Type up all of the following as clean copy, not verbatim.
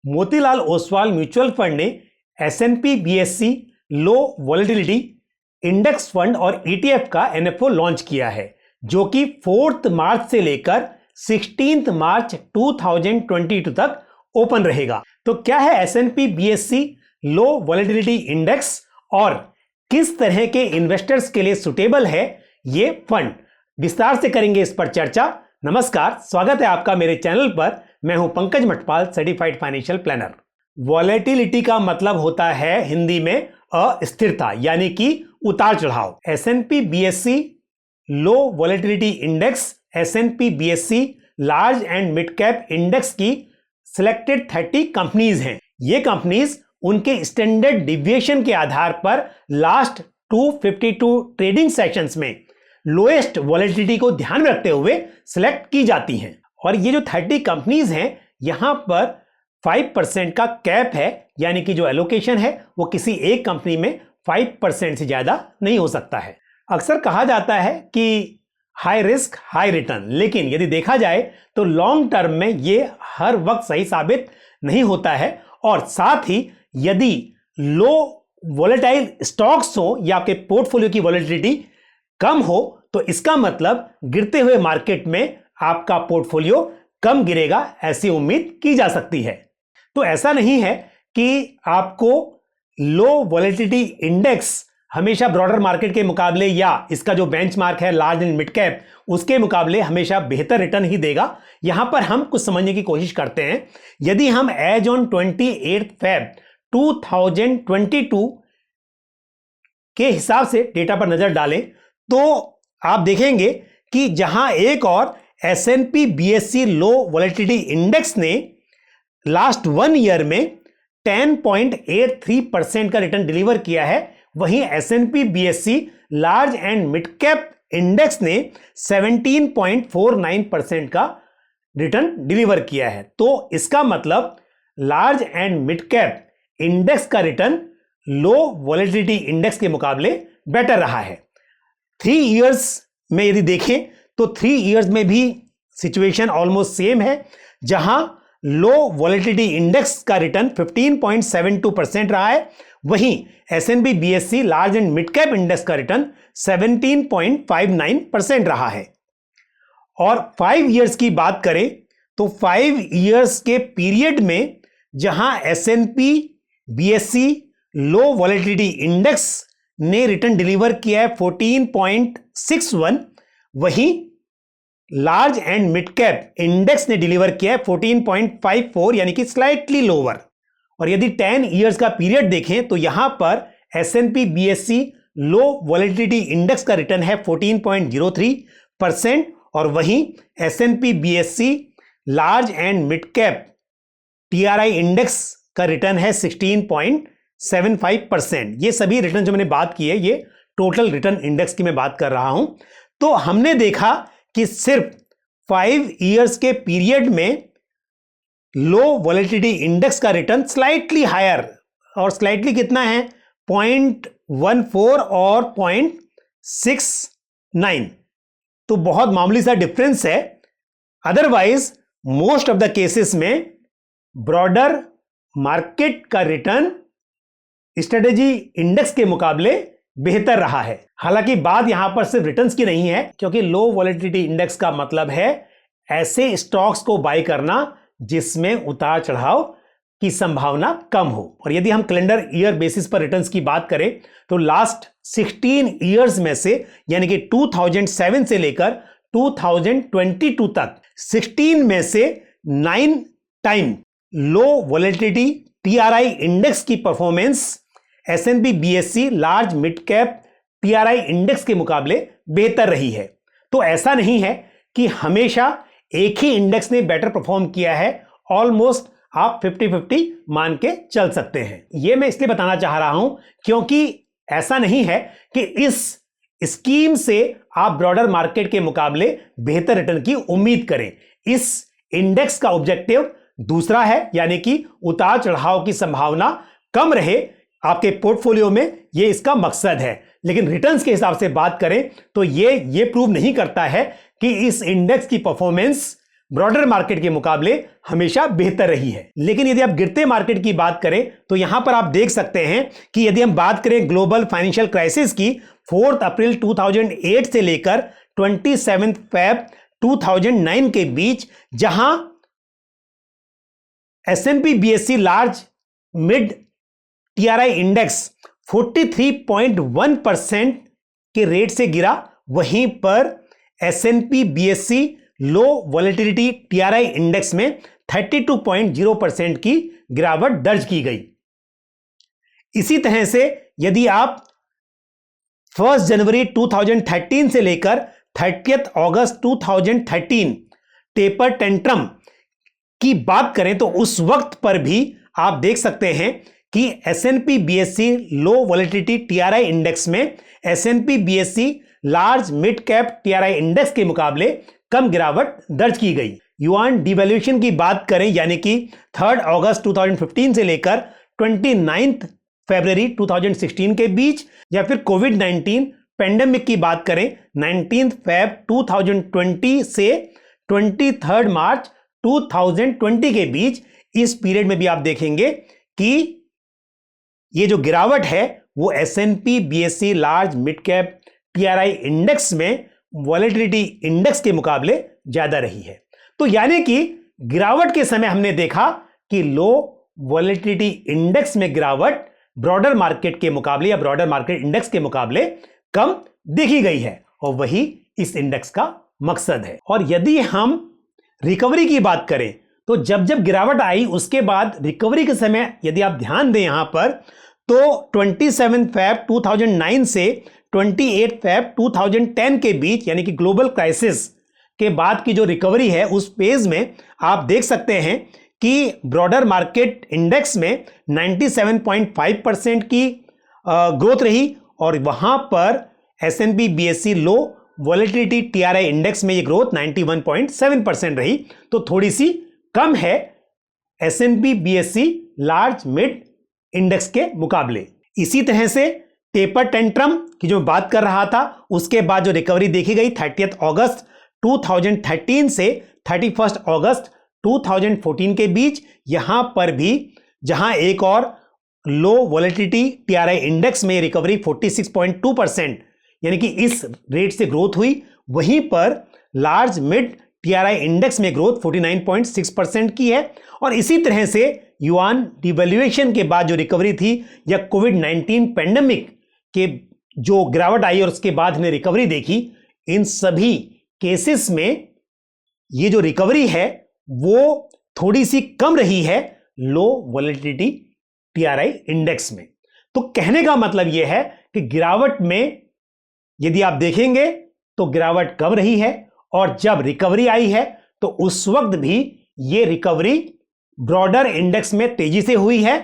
Motilal Oswal mutual fund ने S&P BSE low volatility index fund और ETF का NFO लॉन्च किया है, जो कि 4 मार्च से लेकर 16 मार्च 2022 तक ओपन रहेगा। तो क्या है S&P BSE low volatility index और किस तरह के इन्वेस्टर्स के लिए सुटेबल है ये फंड, विस्तार से करेंगे इस पर चर्चा। नमस्कार, स्वागत है आपका मेरे चैनल पर। मैं हूं Pankaj Matpal, certified financial planner. Volatility का मतलब होता है हिंदी में अस्थिरता, यानी कि उतार चढ़ाव। S&P BSE low volatility index S&P BSE large and mid cap index की सिलेक्टेड 30 कंपनीज हैं। ये कंपनीज उनके स्टैंडर्ड डिविएशन के आधार पर लास्ट 252 ट्रेडिंग सेशंस में लोएस्ट वॉलेटिलिटी को ध्यान में रखते हुए सिलेक्ट की जाती हैं। और ये जो 30 कंपनीज हैं, यहां पर 5% का कैप है, यानी कि जो एलोकेशन है वो किसी एक कंपनी में 5% से ज्यादा नहीं हो सकता है। अक्सर कहा जाता है कि हाई रिस्क हाई रिटर्न, लेकिन यदि देखा जाए तो लॉन्ग टर्म में ये हर वक्त सही साबित नहीं होता है। और साथ ही यदि लो वोलेटाइल स्टॉक्स हो या आपके पोर्टफोलियो की वॉलेटिलिटी कम हो, तो इसका मतलब गिरते हुए मार्केट में आपका पोर्टफोलियो कम गिरेगा, ऐसी उम्मीद की जा सकती है। तो ऐसा नहीं है कि आपको लो वॉलेटिलिटी इंडेक्स हमेशा ब्रॉडर मार्केट के मुकाबले या इसका जो बेंचमार्क है लार्ज एंड मिड कैप, उसके मुकाबले हमेशा बेहतर रिटर्न ही देगा। यहां पर हम कुछ समझने की कोशिश करते हैं। यदि हम एज ऑन 28 फेब 2022 के हिसाब से डेटा पर नजर डालें तो आप देखेंगे कि जहां एक और S&P BSE low volatility index ने लास्ट 1 ईयर में 10.83% का रिटर्न डिलीवर किया है, वहीं S&P BSE large and mid cap index ने 17.49% का रिटर्न डिलीवर किया है। तो इसका मतलब large and mid cap index का रिटर्न लो वॉलेटिलिटी इंडेक्स के मुकाबले बेटर रहा है। 3 इयर्स में यदि देखें तो 3 इयर्स में भी सिचुएशन ऑलमोस्ट सेम है, जहां लो वॉलेटिलिटी इंडेक्स का रिटर्न 15.72% रहा है, वहीं S&P BSE large and mid cap index का रिटर्न 17.59% रहा है। और 5 इयर्स की बात करें तो 5 इयर्स के पीरियड में जहां S&P BSE low volatility index ने रिटर्न डिलीवर किया है 14.61, वहीं large and mid cap index ने डिलीवर किया है 14.54, यानी कि स्लाइटली लोअर। और यदि 10 इयर्स का पीरियड देखें तो यहां पर S&P BSE low volatility index का रिटर्न है 14.03% और वहीं S&P BSE large and mid cap TRI index का रिटर्न है 16.75%। ये सभी रिटर्न जो मैंने बात की है, ये टोटल रिटर्न इंडेक्स की मैं बात कर रहा हूं। तो हमने देखा कि सिर्फ 5 इयर्स के पीरियड में लो वॉलेटिलिटी इंडेक्स का रिटर्न स्लाइटली हायर, और स्लाइटली कितना है 0.14 और 0.69, तो बहुत मामूली सा डिफरेंस है। Otherwise most of the cases में ब्रॉडर मार्केट का रिटर्न स्ट्रेटेजी इंडेक्स के मुकाबले बेहतर रहा है। हालांकि बात यहां पर सिर्फ रिटर्न्स की नहीं है, क्योंकि लो वॉलेटिलिटी इंडेक्स का मतलब है ऐसे स्टॉक्स को बाय करना जिसमें उतार चढ़ाव की संभावना कम हो। और यदि हम कैलेंडर ईयर बेसिस पर रिटर्न्स की बात करें तो लास्ट 16 इयर्स में से, यानी कि 2007 से लेकर 2022 तक 16 में से 9 टाइम लो वॉलेटिलिटी TRI इंडेक्स की performance S&P BSE large mid cap TRI index के मुकाबले बेहतर रही है। तो ऐसा नहीं है कि हमेशा एक ही इंडेक्स ने बेटर परफॉर्म किया है, ऑलमोस्ट आप 50-50 मान के चल सकते हैं। यह मैं इसलिए बताना चाह रहा हूं क्योंकि ऐसा नहीं है कि इस स्कीम से आप ब्रॉडर मार्केट के मुकाबले बेहतर रिटर्न की उम्मीद करें। इस इंडेक्स का ऑब्जेक्टिव दूसरा है, यानी कि उतार चढ़ाव की संभावना कम रहे आपके पोर्टफोलियो में, यह इसका मकसद है। लेकिन रिटर्न्स के हिसाब से बात करें तो ये प्रूव नहीं करता है कि इस इंडेक्स की परफॉर्मेंस ब्रॉडर मार्केट के मुकाबले हमेशा बेहतर रही है। लेकिन यदि आप गिरते मार्केट की बात करें तो यहां पर आप देख सकते हैं कि यदि हम बात करें ग्लोबल फाइनेंशियल क्राइसिस की 4 अप्रैल 2008 से लेकर 27 फरवरी 2009 के बीच, जहां S&P BSE large mid TRI index 43.1% के रेट से गिरा, वहीं पर S&P BSE low volatility TRI index में 32.0% की गिरावट दर्ज की गई। इसी तरह से यदि आप 1 जनवरी 2013 से लेकर 30 अगस्त 2013 टेपर टेंट्रम की बात करें तो उस वक्त पर भी आप देख सकते हैं कि S&P BSE low volatility TRI index में S&P BSE large mid cap TRI index के मुकाबले कम गिरावट दर्ज की गई। युआन डिवैल्यूएशन की बात करें यानी कि 3 अगस्त 2015 से लेकर 29 फरवरी 2016 के बीच, या फिर कोविड-19 पेंडेमिक की बात करें 19 फरवरी 2020 से 23 मार्च 2020 के बीच, इस पीरियड में भी आप देखेंगे कि ये जो गिरावट है वो S&P BSE large mid cap TRI index में वॉलेटिलिटी इंडेक्स के मुकाबले ज्यादा रही है। तो यानी कि गिरावट के समय हमने देखा कि लो वॉलेटिलिटी इंडेक्स में गिरावट ब्रॉडर मार्केट के मुकाबले या ब्रॉडर मार्केट इंडेक्स के मुकाबले कम देखी गई है, और वही इस इंडेक्स का मकसद है। और यदि हम रिकवरी की बात करें तो जब जब गिरावट आई उसके बाद रिकवरी के समय यदि आप ध्यान दें यहां पर, तो 27 फरवरी 2009 से 28 फरवरी 2010 के बीच, यानी कि ग्लोबल क्राइसिस के बाद की जो रिकवरी है उस फेज में आप देख सकते हैं कि ब्रॉडर मार्केट इंडेक्स में 97.5% की ग्रोथ रही, और वहां पर S&P BSE low volatility TRI index में ये ग्रोथ 91.7% रही। तो थोड़ी सी कम है S&P BSE large mid index के मुकाबले। इसी तरह से टेपर टेंट्रम की जो बात कर रहा था, उसके बाद जो रिकवरी देखी गई 30 अगस्त 2013 से 31 अगस्त 2014 के बीच, यहां पर भी जहां एक और लो वॉलेटिलिटी TRI इंडेक्स में रिकवरी 46.2% यानी कि इस रेट से ग्रोथ हुई, वहीं पर लार्ज मिड TRI इंडेक्स में ग्रोथ 49.6% की है। और इसी तरह से युआन डिवैल्यूएशन के बाद जो रिकवरी थी या कोविड-19 पेंडेमिक के जो गिरावट आई और उसके बाद हमने रिकवरी देखी, इन सभी केसेस में ये जो रिकवरी है वो थोड़ी सी कम रही है लो वॉलेटिलिटी TRI इंडेक्स में। तो कहने का मतलब यह है कि गिरावट में यदि आप देखेंगे तो गिरावट कम रही है, और जब रिकवरी आई है तो उस वक्त भी ये रिकवरी ब्रॉडर इंडेक्स में तेजी से हुई है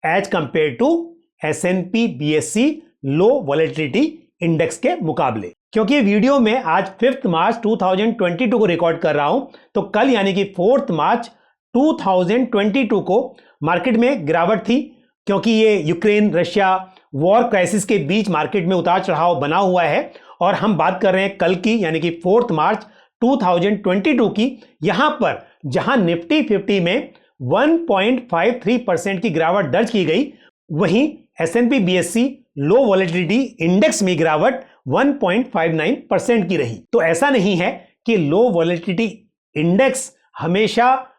as compare to S&P BSE low volatility index के मुकाबले। क्योंकि वीडियो में आज 5 मार्च 2022 को रिकॉर्ड कर रहा हूं, तो कल यानी कि 4 मार्च 2022 को मार्केट में गिरावट थी, क्योंकि ये यूक्रेन रशिया वॉर क्राइसिस के बीच मार्केट में उतार चढ़ाव बना हुआ है। और हम बात कर रहे हैं कल की यानी कि 4 मार्च 2022 की। यहां पर जहां निफ्टी 50 में 1.53% की गिरावट दर्ज की गई, वहीं S&P BSE low volatility index में गिरावट 1.59% की रही। तो ऐसा नहीं है कि लो वॉलेटिलिटी इंडेक्स हमेशा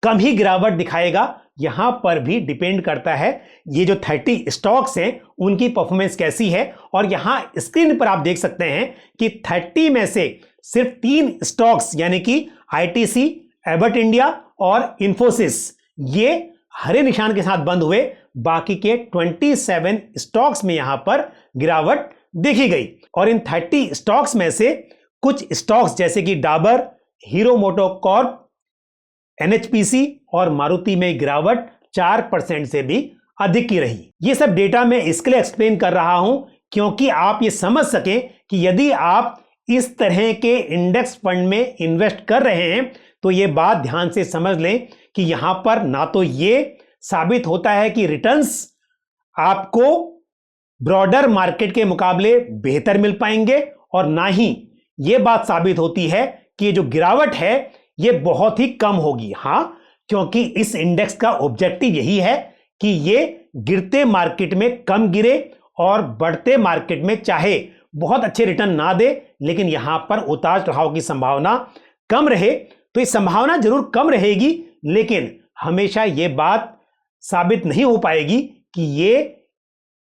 कम ही गिरावट दिखाएगा, यहां पर भी डिपेंड करता है ये जो 30 स्टॉक्स हैं उनकी परफॉर्मेंस कैसी है। और यहां स्क्रीन पर आप देख सकते हैं कि 30 में से सिर्फ 3 स्टॉक्स यानी कि ITC, एबट इंडिया और इंफोसिस ये हरे निशान के साथ बंद हुए, बाकी के 27 स्टॉक्स में यहां पर गिरावट देखी गई। और इन 30 स्टॉक्स में से कुछ स्टॉक्स जैसे कि डाबर, हीरो मोटोकॉर्प, NHPC और मारुति में गिरावट 4% से भी अधिक की रही। ये सब डेटा मैं इसके लिए एक्सप्लेन कर रहा हूं क्योंकि आप ये समझ सकें कि यदि आप इस तरह के इंडेक्स फंड में इन्वेस्ट कर रहे हैं तो ये बात ध्यान से समझ लें कि यहां पर ना तो ये साबित होता है कि रिटर्न्स आपको ब्रॉडर मार्केट के मुकाबले बेहतर मिल पाएंगे, और ना ही ये बात साबित होती है कि ये जो गिरावट है ये बहुत ही कम होगी। हां, क्योंकि इस इंडेक्स का ऑब्जेक्टिव यही है कि ये गिरते मार्केट में कम गिरे और बढ़ते मार्केट में चाहे बहुत अच्छे रिटर्न ना दे, लेकिन यहां पर उतार चढ़ाव की संभावना कम रहे। तो ये संभावना जरूर कम रहेगी, लेकिन हमेशा यह बात साबित नहीं हो पाएगी कि ये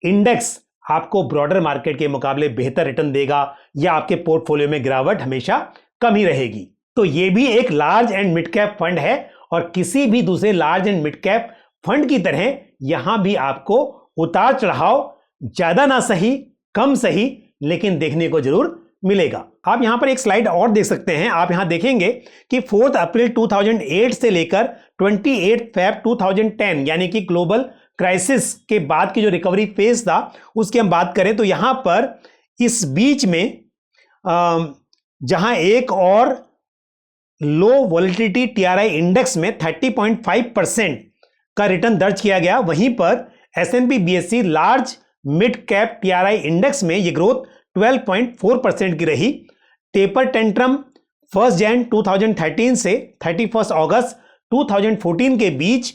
इंडेक्स आपको ब्रॉडर मार्केट के मुकाबले बेहतर रिटर्न देगा या आपके पोर्टफोलियो में गिरावट हमेशा कम ही रहेगी। तो ये भी एक large and mid cap fund है और किसी भी दूसरे large and mid cap fund की तरह यहां भी आपको उतार चढ़ाव ज्यादा ना सही, कम सही, लेकिन देखने को जरूर मिलेगा। आप यहां पर एक स्लाइड और देख सकते हैं। आप यहां देखेंगे कि 4 अप्रैल 2008 से लेकर 28 फरवरी 2010 यानी कि ग्लोबल क्राइसिस के बाद की जो रिकवरी फेज था उसकी हम बात करें तो यहां पर इस बीच में जहां एक और लो वॉलेटिलिटी टीआरआई इंडेक्स में 30.5% का रिटर्न दर्ज किया गया, वहीं पर S&P BSE large mid cap TRI index में यह ग्रोथ 12.4% की रही। टेपर टेंट्रम 1 जनवरी 2013 से 31 अगस्त 2014 के बीच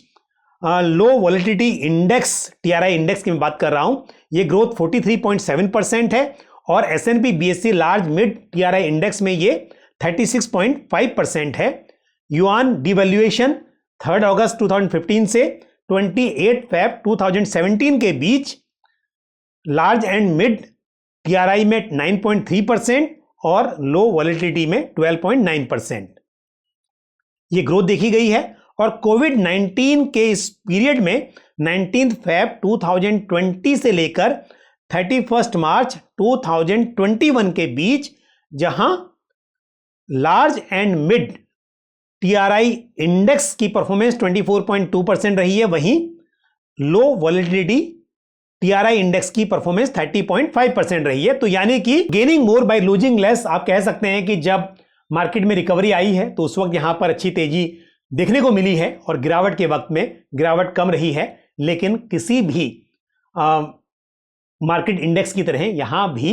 लो वॉलेटिलिटी इंडेक्स टीआरआई इंडेक्स की मैं बात कर रहा हूं, यह ग्रोथ 43.7% है और S&P BSE large mid TRI index में यह 36.5% है। युआन डिवैल्यूएशन 3 अगस्त 2015 से 28 फरवरी 2017 के बीच लार्ज एंड मिड टीआरआई में 9.3% और लो वॉलेटिलिटी में 12.9% ये ग्रोथ देखी गई है। और कोविड-19 के इस पीरियड में 19 फरवरी 2020 से लेकर 31 मार्च 2021 के बीच जहां large and mid TRI index की परफॉर्मेंस 24.2% रही है, वहीं लो वॉलेटिलिटी टीआरआई इंडेक्स की परफॉर्मेंस 30.5% रही है। तो यानी कि gaining more by losing less आप कह सकते हैं कि जब मार्केट में रिकवरी आई है तो उस वक्त यहां पर अच्छी तेजी देखने को मिली है और गिरावट के वक्त में गिरावट कम रही है, लेकिन किसी भी मार्केट इंडेक्स की तरह यहां भी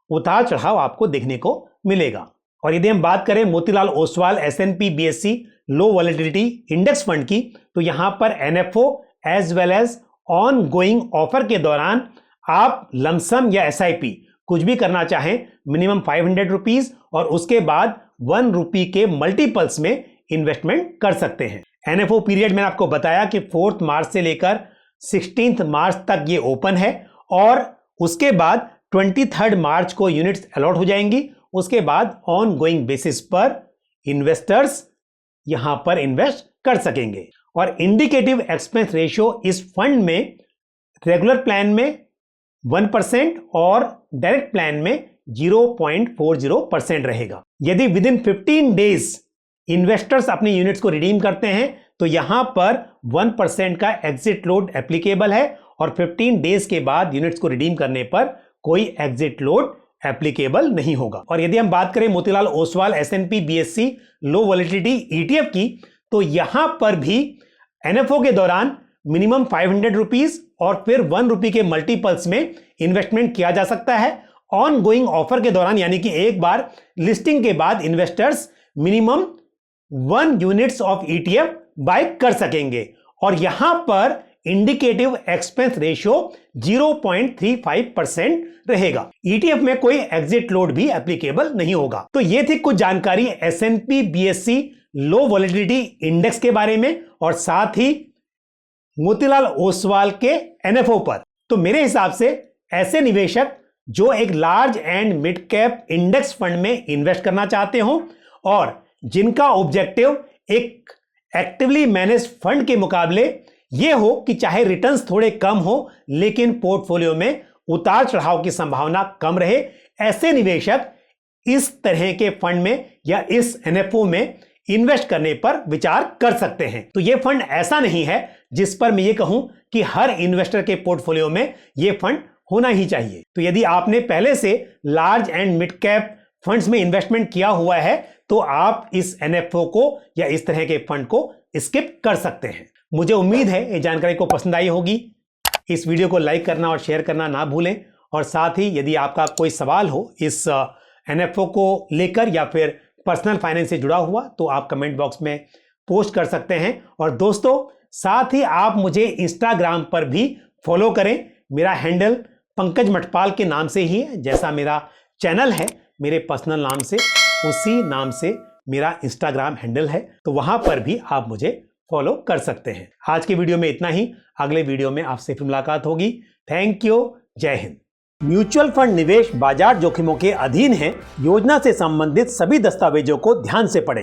उतार चढ़ाव आपको देखने को मिलेगा। और यदि हम बात करें Motilal Oswal SNP BSE low volatility index fund की, तो यहां पर NFO as well as ongoing offer के दौरान आप लमसम या एसआईपी कुछ भी करना चाहें मिनिमम 500 रुपीज और उसके बाद 1 रुपी के मल्टीपल्स में इन्वेस्टमेंट कर सकते हैं। एनएफओ पीरियड मैंने आपको बताया कि 4 मार्च से लेकर 16 मार्च तक ये ओपन है और उसके बाद 23 मार्च को यूनिट्स अलॉट हो जाएंगी। उसके बाद ऑन गोइंग बेसिस पर इन्वेस्टर्स यहां पर इन्वेस्ट कर सकेंगे। और इंडिकेटिव एक्सपेंस रेशियो इस फंड में रेगुलर प्लान में 1% और डायरेक्ट प्लान में 0.40% रहेगा। यदि विद इन 15 डेज इन्वेस्टर्स अपने यूनिट्स को रिडीम करते हैं तो यहां पर 1% का एग्जिट लोड एप्लीकेबल है और 15 डेज के बाद यूनिट्स को रिडीम करने पर कोई एग्जिट लोड एप्लीकेबल नहीं होगा। और यदि हम बात करें Motilal Oswal SNP BSE low volatility ETF की, तो यहां पर भी एनएफओ के दौरान मिनिमम 500 रुपीज और फिर 1 रुपी के मल्टीपल्स में इन्वेस्टमेंट किया जा सकता है। ऑन गोइंग ऑफर के दौरान यानी कि एक बार लिस्टिंग के बाद investors minimum 1 units of ETF buy कर सकेंगे और यहां पर इंडिकेटिव एक्सपेंस रेशियो 0.35% रहेगा। ईटीएफ में कोई एग्जिट लोड भी एप्लीकेबल नहीं होगा। तो ये थी कुछ जानकारी S&P BSE low volatility index के बारे में और साथ ही मोतीलाल ओसवाल के एनएफओ पर। तो मेरे हिसाब से ऐसे निवेशक जो एक large and mid cap index fund में इन्वेस्ट करना चाहते हो और जिनका ऑब्जेक्टिव एक एक्टिवली मैनेज फंड के मुकाबले यह हो कि चाहे रिटर्न्स थोड़े कम हो लेकिन पोर्टफोलियो में उतार चढ़ाव की संभावना कम रहे, ऐसे निवेशक इस तरह के फंड में या इस एनएफओ में इन्वेस्ट करने पर विचार कर सकते हैं। तो यह फंड ऐसा नहीं है जिस पर मैं ये कहूं कि हर इन्वेस्टर के पोर्टफोलियो में यह फंड होना ही चाहिए। तो यदि आपने पहले से large and mid cap funds में इन्वेस्टमेंट किया हुआ है तो आप इस एनएफओ को या इस तरह के फंड को स्किप कर सकते हैं। मुझे उम्मीद है ये जानकारी को पसंद आई होगी। इस वीडियो को लाइक करना और शेयर करना ना भूलें और साथ ही यदि आपका कोई सवाल हो इस एनएफओ को लेकर या फिर पर्सनल फाइनेंस से जुड़ा हुआ तो आप कमेंट बॉक्स में पोस्ट कर सकते हैं। और दोस्तों साथ ही आप मुझे इंस्टाग्राम पर भी फॉलो करें। मेरा हैंडल पंकज मटपाल के नाम से ही है, जैसा मेरा चैनल है मेरे पर्सनल नाम से, उसी नाम से मेरा इंस्टाग्राम हैंडल है, तो वहां पर भी आप मुझे फॉलो कर सकते हैं। आज के वीडियो में इतना ही, अगले वीडियो में आपसे फिर मुलाकात होगी। थैंक यू, जय हिंद। म्यूचुअल फंड निवेश बाजार जोखिमों के अधीन है। योजना से संबंधित सभी दस्तावेजों को ध्यान से पढ़ें।